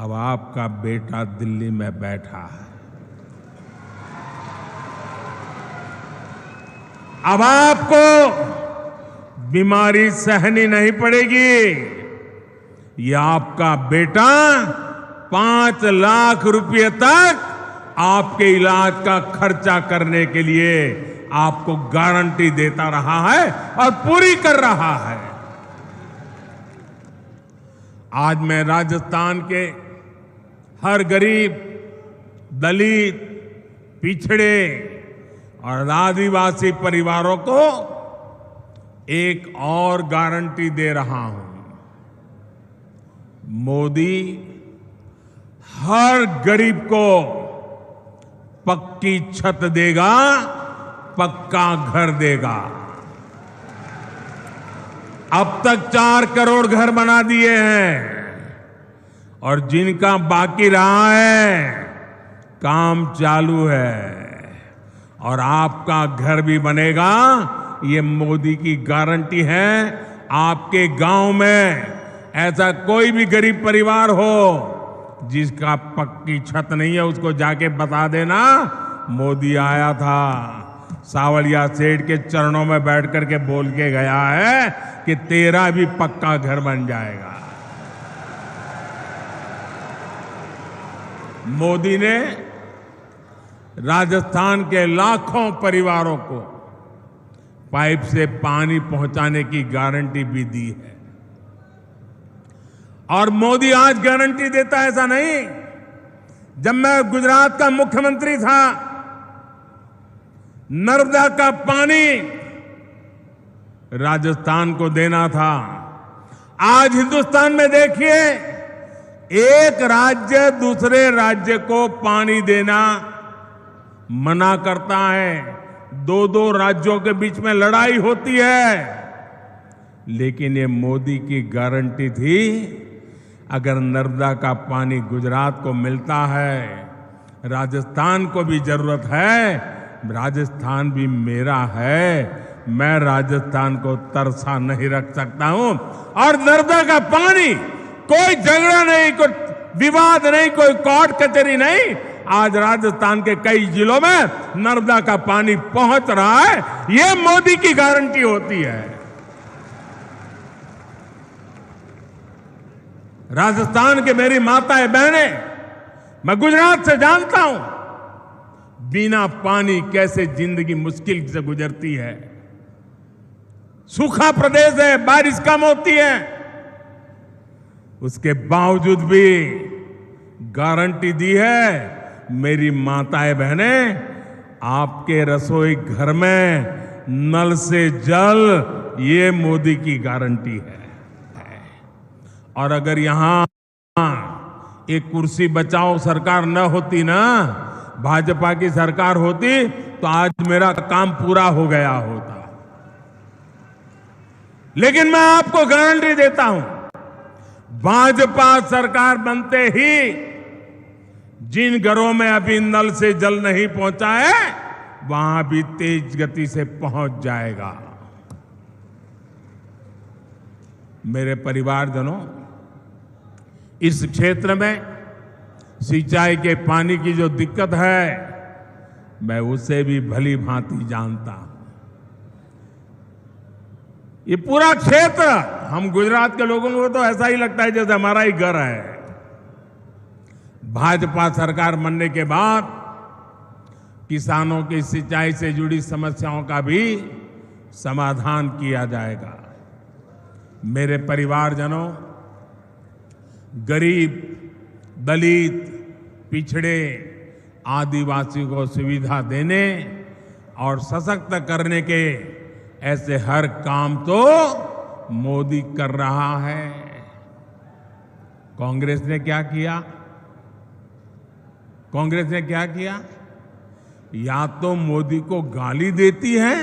अब आपका बेटा दिल्ली में बैठा है। अब आपको बीमारी सहनी नहीं पड़ेगी। ये आपका बेटा 5 लाख रुपए तक आपके इलाज का खर्चा करने के लिए आपको गारंटी देता रहा है और पूरी कर रहा है। आज मैं राजस्थान के हर गरीब, दलित, पिछड़े और आदिवासी परिवारों को एक और गारंटी दे रहा हूं। मोदी हर गरीब को पक्की छत देगा, पक्का घर देगा। अब तक 4 करोड़ घर बना दिए हैं और जिनका बाकी रहा है काम चालू है और आपका घर भी बनेगा। ये मोदी की गारंटी है। आपके गांव में ऐसा कोई भी गरीब परिवार हो जिसका पक्की छत नहीं है, उसको जाके बता देना मोदी आया था, सावलिया सेठ के चरणों में बैठ करके बोल के गया है कि तेरा भी पक्का घर बन जाएगा। मोदी ने राजस्थान के लाखों परिवारों को पाइप से पानी पहुंचाने की गारंटी भी दी है। और मोदी आज गारंटी देता है ऐसा नहीं। जब मैं गुजरात का मुख्यमंत्री था, नर्मदा का पानी राजस्थान को देना था। आज हिंदुस्तान में देखिए, एक राज्य दूसरे राज्य को पानी देना मना करता है। 2-2 राज्यों के बीच में लड़ाई होती है। लेकिन ये मोदी की गारंटी थी, अगर नर्मदा का पानी गुजरात को मिलता है, राजस्थान को भी जरूरत है, राजस्थान भी मेरा है, मैं राजस्थान को तरसा नहीं रख सकता हूं। और नर्मदा का पानी, कोई झगड़ा नहीं, कोई विवाद नहीं, कोई कोर्ट कचहरी नहीं। आज राजस्थान के कई जिलों में नर्मदा का पानी पहुंच रहा है। यह मोदी की गारंटी होती है। राजस्थान के मेरी माताएं बहनें, मैं गुजरात से जानता हूं बिना पानी कैसे जिंदगी मुश्किल से गुजरती है। सूखा प्रदेश है, बारिश कम होती है, उसके बावजूद भी गारंटी दी है। मेरी माताएं बहनें, आपके रसोई घर में नल से जल, ये मोदी की गारंटी है। और अगर यहां एक कुर्सी बचाओ सरकार न होती ना, भाजपा की सरकार होती, तो आज मेरा काम पूरा हो गया होता। लेकिन मैं आपको गारंटी देता हूं, भाजपा सरकार बनते ही जिन घरों में अभी नल से जल नहीं पहुंचा है, वहां भी तेज गति से पहुंच जाएगा। मेरे परिवारजनों, इस क्षेत्र में सिंचाई के पानी की जो दिक्कत है, मैं उसे भी भली भांति जानता हूं। ये पूरा क्षेत्र, हम गुजरात के लोगों को तो ऐसा ही लगता है जैसे हमारा ही घर है। भाजपा सरकार बनने के बाद किसानों की सिंचाई से जुड़ी समस्याओं का भी समाधान किया जाएगा। मेरे परिवारजनों, गरीब, दलित, पिछड़े, आदिवासी को सुविधा देने और सशक्त करने के ऐसे हर काम तो मोदी कर रहा है। कांग्रेस ने क्या किया? कांग्रेस ने क्या किया? या तो मोदी को गाली देती है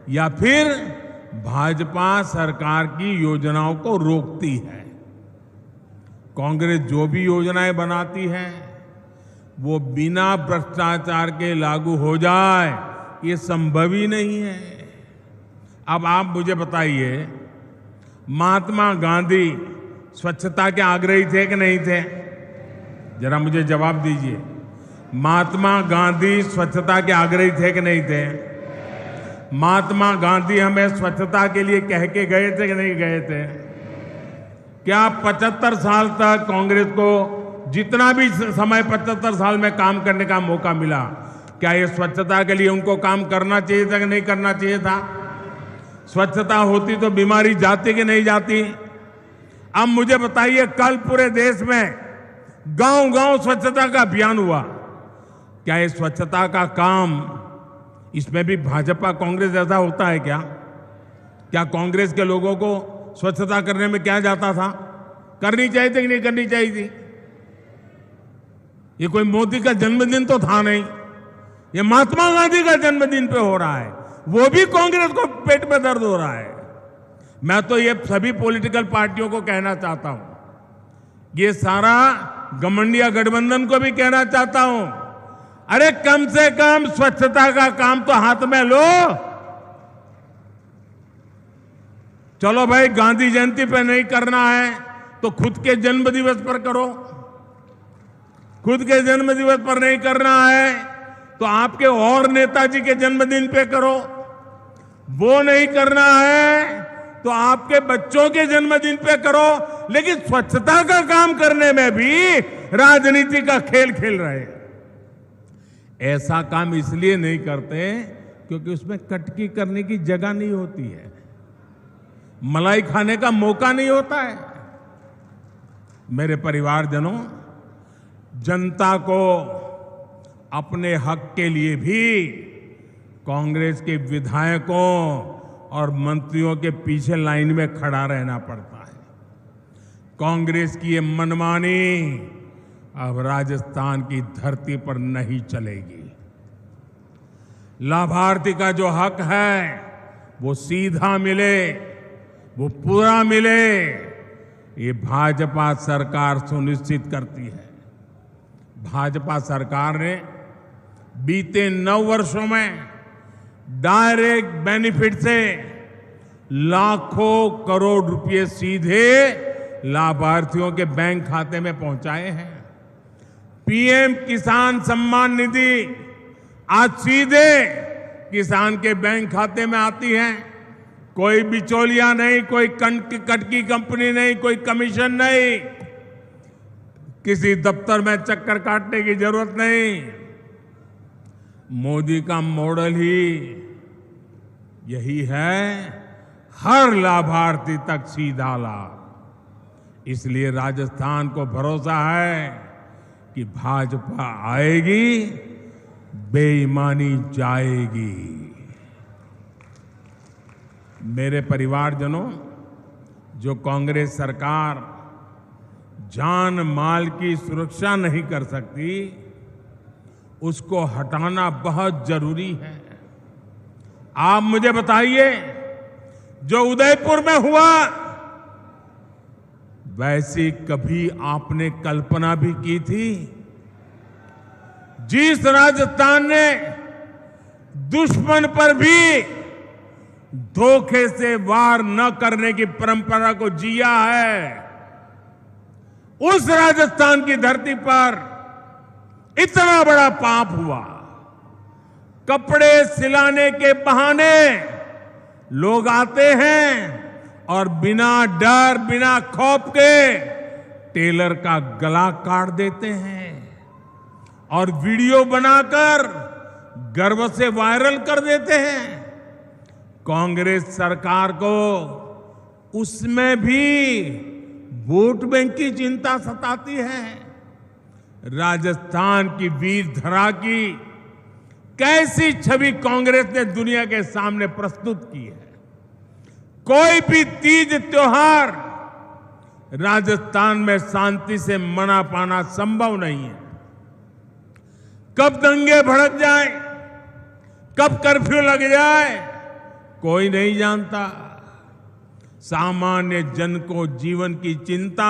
या फिर भाजपा सरकार की योजनाओं को रोकती है। कांग्रेस जो भी योजनाएं बनाती है वो बिना भ्रष्टाचार के लागू हो जाए, ये संभव ही नहीं है। अब आप मुझे बताइए, महात्मा गांधी स्वच्छता के आग्रही थे कि नहीं थे? जरा मुझे जवाब दीजिए, महात्मा गांधी स्वच्छता के आग्रही थे कि नहीं थे? महात्मा गांधी हमें स्वच्छता के लिए कह के गए थे कि नहीं गए थे? क्या 75 साल तक कांग्रेस को जितना भी समय 75 साल में काम करने का मौका मिला, क्या ये स्वच्छता के लिए उनको काम करना चाहिए था कि नहीं करना चाहिए था? स्वच्छता होती तो बीमारी जाती कि नहीं जाती? अब मुझे बताइए, कल पूरे देश में गांव-गांव स्वच्छता का अभियान हुआ, क्या ये स्वच्छता का काम, इसमें भी भाजपा कांग्रेस जैसा होता है क्या? क्या कांग्रेस के लोगों को स्वच्छता करने में क्या जाता था? करनी चाहिए थी कि नहीं करनी चाहिए थी? ये कोई मोदी का जन्मदिन तो था नहीं, ये महात्मा गांधी का जन्मदिन पे हो रहा है, वो भी कांग्रेस को पेट में दर्द हो रहा है। मैं तो ये सभी पॉलिटिकल पार्टियों को कहना चाहता हूं, ये सारा गठबंधन गठबंधन को भी कहना चाहता हूं, अरे कम से कम स्वच्छता का काम तो हाथ में लो। चलो भाई, गांधी जयंती पे नहीं करना है तो खुद के जन्म दिवस पर करो, खुद के जन्म दिवस पर नहीं करना है तो आपके और नेताजी के जन्मदिन पे करो, वो नहीं करना है तो आपके बच्चों के जन्मदिन पे करो, लेकिन स्वच्छता का काम करने में भी राजनीति का खेल खेल रहे हैं। ऐसा काम इसलिए नहीं करते क्योंकि उसमें कटकी करने की जगह नहीं होती है, मलाई खाने का मौका नहीं होता है। मेरे परिवारजनों, जनता को अपने हक के लिए भी कांग्रेस के विधायकों और मंत्रियों के पीछे लाइन में खड़ा रहना पड़ता है। कांग्रेस की ये मनमानी अब राजस्थान की धरती पर नहीं चलेगी। लाभार्थी का जो हक है वो सीधा मिले, वो पूरा मिले, ये भाजपा सरकार सुनिश्चित करती है। भाजपा सरकार ने बीते 9 वर्षों में डायरेक्ट बेनिफिट से लाखों करोड़ रुपए सीधे लाभार्थियों के बैंक खाते में पहुंचाए हैं। पीएम किसान सम्मान निधि आज सीधे किसान के बैंक खाते में आती है। कोई बिचौलिया नहीं, कोई कटकी कंपनी नहीं, कोई कमीशन नहीं, किसी दफ्तर में चक्कर काटने की जरूरत नहीं। मोदी का मॉडल ही यही है, हर लाभार्थी तक सीधा लाभ। इसलिए राजस्थान को भरोसा है कि भाजपा आएगी, बेईमानी जाएगी। मेरे परिवारजनों, जो कांग्रेस सरकार जान माल की सुरक्षा नहीं कर सकती, उसको हटाना बहुत जरूरी है। आप मुझे बताइए, जो उदयपुर में हुआ, वैसी कभी आपने कल्पना भी की थी? जिस राजस्थान ने दुश्मन पर भी धोखे से वार न करने की परंपरा को जिया है, उस राजस्थान की धरती पर इतना बड़ा पाप हुआ। कपड़े सिलाने के बहाने लोग आते हैं और बिना डर, बिना खौफ के टेलर का गला काट देते हैं और वीडियो बनाकर गर्व से वायरल कर देते हैं। कांग्रेस सरकार को उसमें भी वोट बैंक की चिंता सताती है। राजस्थान की वीर धरा की कैसी छवि कांग्रेस ने दुनिया के सामने प्रस्तुत की है। कोई भी तीज त्योहार राजस्थान में शांति से मना पाना संभव नहीं है। कब दंगे भड़क जाए, कब कर्फ्यू लग जाए, कोई नहीं जानता। सामान्य जन को जीवन की चिंता,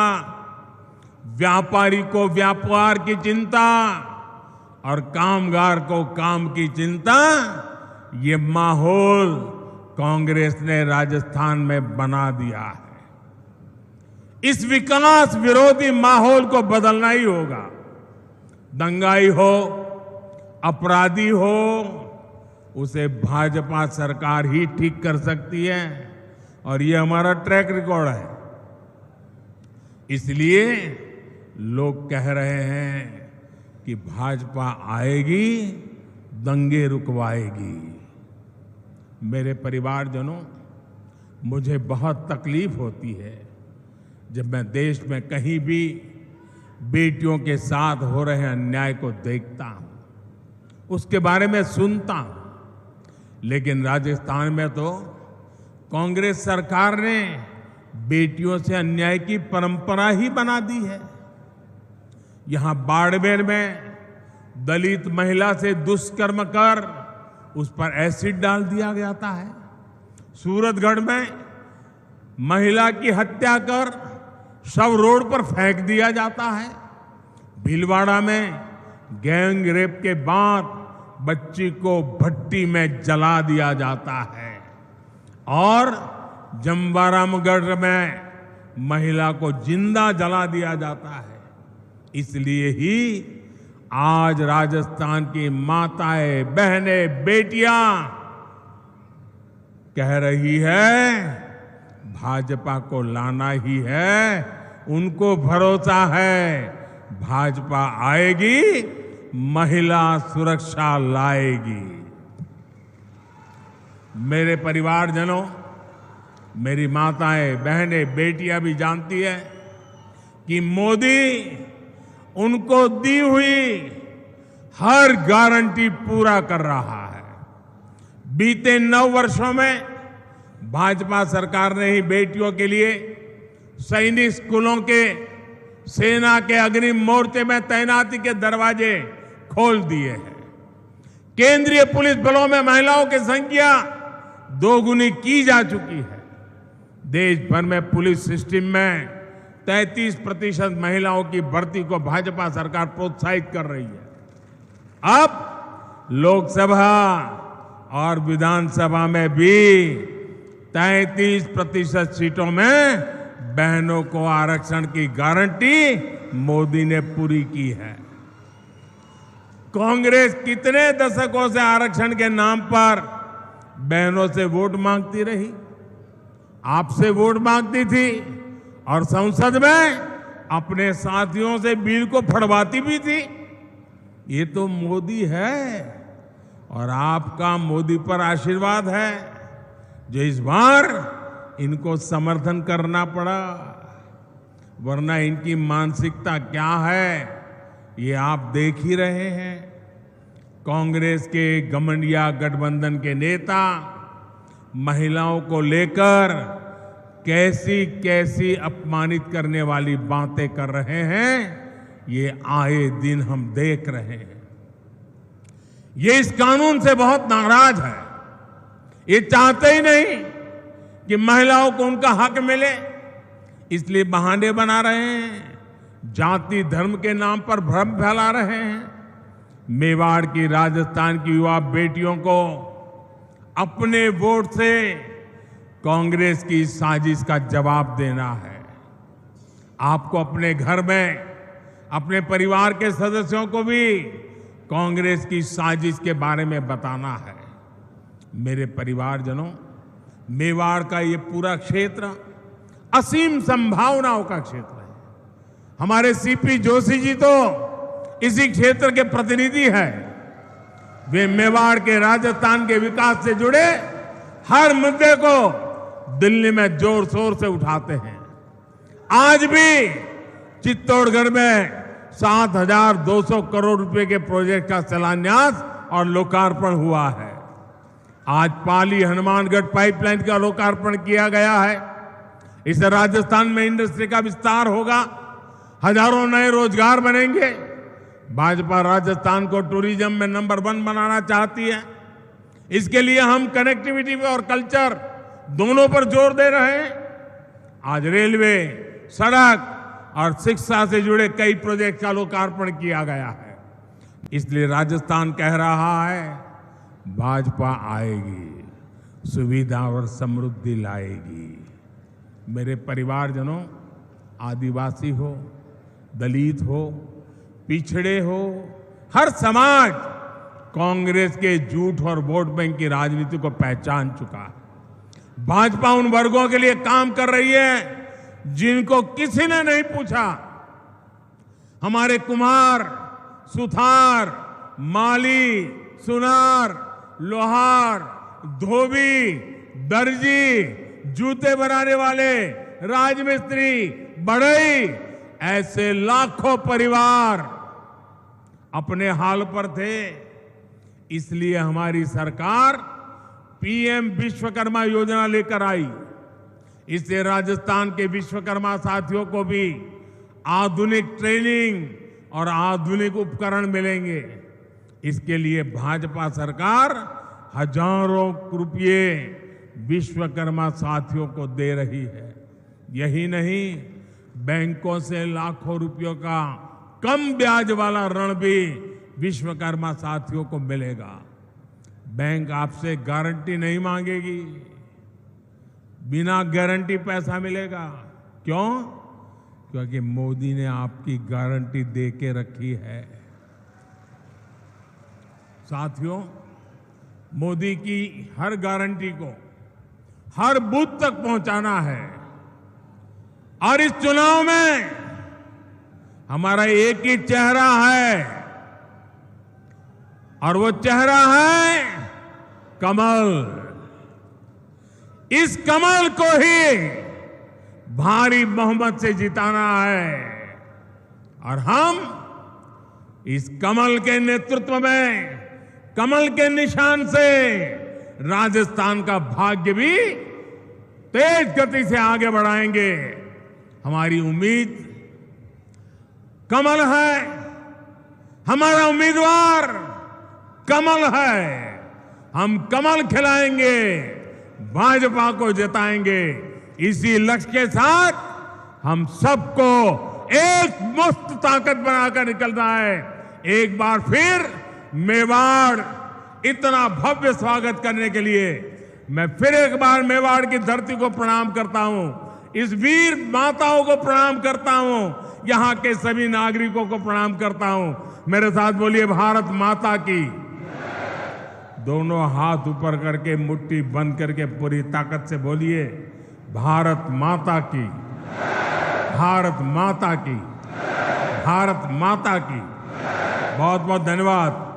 व्यापारी को व्यापार की चिंता और कामगार को काम की चिंता, ये माहौल कांग्रेस ने राजस्थान में बना दिया है। इस विकास विरोधी माहौल को बदलना ही होगा। दंगाई हो, अपराधी हो, उसे भाजपा सरकार ही ठीक कर सकती है और ये हमारा ट्रैक रिकॉर्ड है। इसलिए लोग कह रहे हैं कि भाजपा आएगी, दंगे रुकवाएगी। मेरे परिवारजनों, मुझे बहुत तकलीफ होती है जब मैं देश में कहीं भी बेटियों के साथ हो रहे अन्याय को देखता हूं, उसके बारे में सुनता हूं। लेकिन राजस्थान में तो कांग्रेस सरकार ने बेटियों से अन्याय की परंपरा ही बना दी है। यहां बाड़मेर में दलित महिला से दुष्कर्म कर उस पर एसिड डाल दिया जाता है। सूरतगढ़ में महिला की हत्या कर शव रोड पर फेंक दिया जाता है। भीलवाड़ा में गैंग रेप के बाद बच्ची को भट्टी में जला दिया जाता है और जमवारामगढ़ में महिला को जिंदा जला दिया जाता है। इसलिए ही आज राजस्थान की माताएं, बहनें, बेटियां कह रही है भाजपा को लाना ही है। उनको भरोसा है भाजपा आएगी, महिला सुरक्षा लाएगी। मेरे परिवारजनों, मेरी माताएं, बहनें, बेटियां भी जानती है कि मोदी उनको दी हुई हर गारंटी पूरा कर रहा है। बीते 9 वर्षों में भाजपा सरकार ने ही बेटियों के लिए सैनिक स्कूलों के, सेना के अग्रिम मोर्चे में तैनाती के दरवाजे खोल दिए हैं। केंद्रीय पुलिस बलों में महिलाओं की संख्या 2 गुनी की जा चुकी है। देश भर में पुलिस सिस्टम में 33% महिलाओं की भर्ती को भाजपा सरकार प्रोत्साहित कर रही है। अब लोकसभा और विधानसभा में भी 33% सीटों में बहनों को आरक्षण की गारंटी मोदी ने पूरी की है। कांग्रेस कितने दशकों से आरक्षण के नाम पर बहनों से वोट मांगती रही, आपसे वोट मांगती थी और संसद में अपने साथियों से बिल को फड़वाती भी थी। ये तो मोदी है और आपका मोदी पर आशीर्वाद है जो इस बार इनको समर्थन करना पड़ा, वरना इनकी मानसिकता क्या है ये आप देख ही रहे हैं। कांग्रेस के घमंडिया गठबंधन के नेता महिलाओं को लेकर कैसी कैसी अपमानित करने वाली बातें कर रहे हैं, ये आए दिन हम देख रहे हैं। ये इस कानून से बहुत नाराज है। ये चाहते ही नहीं कि महिलाओं को उनका हक मिले, इसलिए बहाने बना रहे हैं, जाति धर्म के नाम पर भ्रम फैला रहे हैं। मेवाड़ की, राजस्थान की युवा बेटियों को अपने वोट से कांग्रेस की साजिश का जवाब देना है। आपको अपने घर में अपने परिवार के सदस्यों को भी कांग्रेस की साजिश के बारे में बताना है। मेरे परिवारजनों, मेवाड़ का ये पूरा क्षेत्र असीम संभावनाओं का क्षेत्र है। हमारे सीपी जोशी जी तो इसी क्षेत्र के प्रतिनिधि हैं। वे मेवाड़ के, राजस्थान के विकास से जुड़े हर मुद्दे को दिल्ली में जोर शोर से उठाते हैं। आज भी चित्तौड़गढ़ में 7,200 करोड़ रुपए के प्रोजेक्ट का शिलान्यास और लोकार्पण हुआ है। आज पाली हनुमानगढ़ पाइपलाइन का लोकार्पण किया गया है। इससे राजस्थान में इंडस्ट्री का विस्तार होगा, हजारों नए रोजगार बनेंगे। भाजपा राजस्थान को टूरिज्म में नंबर 1 बनाना चाहती है। इसके लिए हम कनेक्टिविटी और कल्चर दोनों पर जोर दे रहे हैं। आज रेलवे, सड़क और शिक्षा से जुड़े कई प्रोजेक्ट का लोकार्पण किया गया है। इसलिए राजस्थान कह रहा है भाजपा आएगी, सुविधा और समृद्धि लाएगी। मेरे परिवारजनों, आदिवासी हो, दलित हो, पिछड़े हो, हर समाज कांग्रेस के झूठ और वोट बैंक की राजनीति को पहचान चुका है। भाजपा उन वर्गों के लिए काम कर रही है जिनको किसी ने नहीं पूछा। हमारे कुम्हार, सुथार, माली, सुनार, लोहार, धोबी, दर्जी, जूते बनाने वाले, राजमिस्त्री, बढ़ई, ऐसे लाखों परिवार अपने हाल पर थे। इसलिए हमारी सरकार पीएम विश्वकर्मा योजना लेकर आई। इससे राजस्थान के विश्वकर्मा साथियों को भी आधुनिक ट्रेनिंग और आधुनिक उपकरण मिलेंगे। इसके लिए भाजपा सरकार हजारों रुपये विश्वकर्मा साथियों को दे रही है। यही नहीं, बैंकों से लाखों रुपयों का कम ब्याज वाला ऋण भी विश्वकर्मा साथियों को मिलेगा। बैंक आपसे गारंटी नहीं मांगेगी, बिना गारंटी पैसा मिलेगा। क्यों? क्योंकि मोदी ने आपकी गारंटी दे के रखी है। साथियों, मोदी की हर गारंटी को हर बूथ तक पहुंचाना है। और इस चुनाव में हमारा एक ही चेहरा है, और वो चेहरा है कमल। इस कमल को ही भारी बहुमत से जिताना है। और हम इस कमल के नेतृत्व में, कमल के निशान से राजस्थान का भाग्य भी तेज गति से आगे बढ़ाएंगे। हमारी उम्मीद कमल है, हमारा उम्मीदवार कमल है। हम कमल खिलाएंगे, भाजपा को जिताएंगे। इसी लक्ष्य के साथ हम सबको एक मस्त ताकत बनाकर निकलना है। एक बार फिर मेवाड़ इतना भव्य स्वागत करने के लिए मैं फिर एक बार मेवाड़ की धरती को प्रणाम करता हूं, इस वीर माताओं को प्रणाम करता हूं, यहां के सभी नागरिकों को प्रणाम करता हूं। मेरे साथ बोलिए, भारत माता की। दोनों हाथ ऊपर करके मुट्ठी बंद करके पूरी ताकत से बोलिए, भारत माता की, भारत माता की, भारत माता की। बहुत बहुत धन्यवाद।